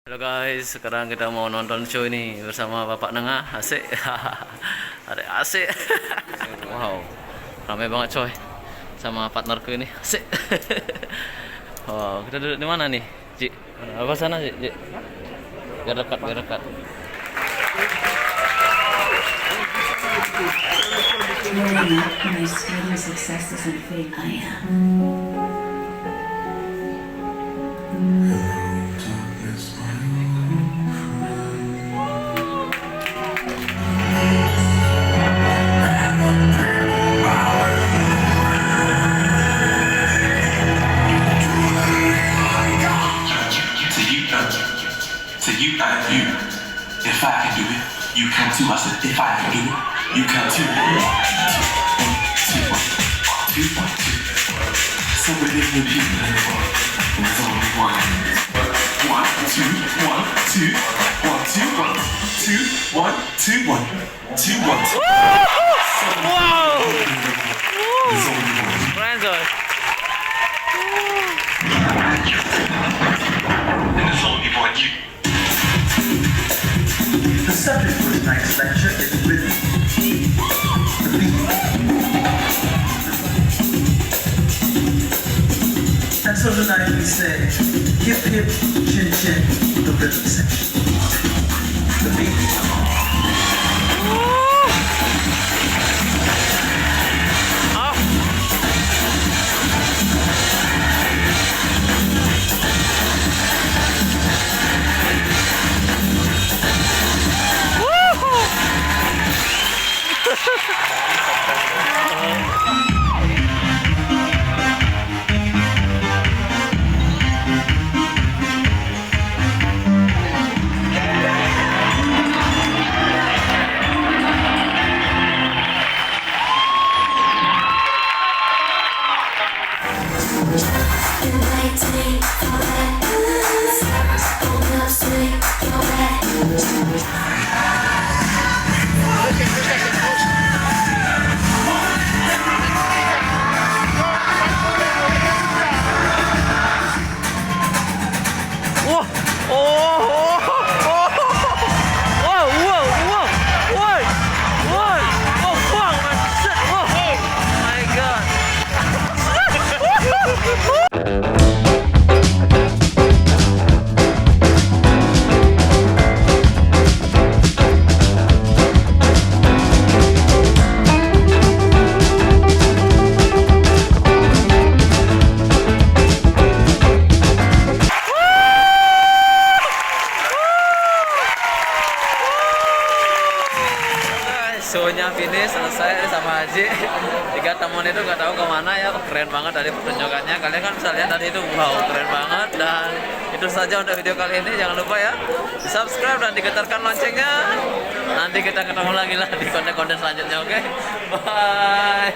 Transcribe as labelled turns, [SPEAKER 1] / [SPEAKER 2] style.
[SPEAKER 1] Halo guys, sekarang kita mau nonton show ini bersama Bapak Nengah. Asik. Ada asik. Wow, ramai banget coy. Sama partnerku ini. Asik. Wow, kita duduk di mana nih, Ci? Apa sana, Ci? Biar dekat, biar dekat.
[SPEAKER 2] Growing up, my studying success isn't fake. I am.
[SPEAKER 3] You. If I can do it, you can too. I said, if I can do it, you can too. 1, 2, 1, 2, 1, 2. So within the people in the world, there's only one. 1, 2, 1, 2, 1, 2, 1, 2, 1, 2, 1, 2, 1.
[SPEAKER 1] Wow.
[SPEAKER 3] There's only one.
[SPEAKER 1] Keren coy.
[SPEAKER 3] And there's only one you.
[SPEAKER 4] The subject for tonight's lecture is rhythm. The beat. And so tonight we say, hip hip, chin chin, the rhythm section. The beat.
[SPEAKER 1] Shownya finish, selesai sama Haji. 3 temen itu nggak tahu kemana ya. Keren banget dari pertunjukannya. Kalian kan bisa lihat tadi itu, wow, keren banget. Dan itu saja untuk video kali ini. Jangan lupa ya di subscribe dan digetarkan loncengnya. Nanti kita ketemu lagi lah di konten-konten selanjutnya. Oke, bye.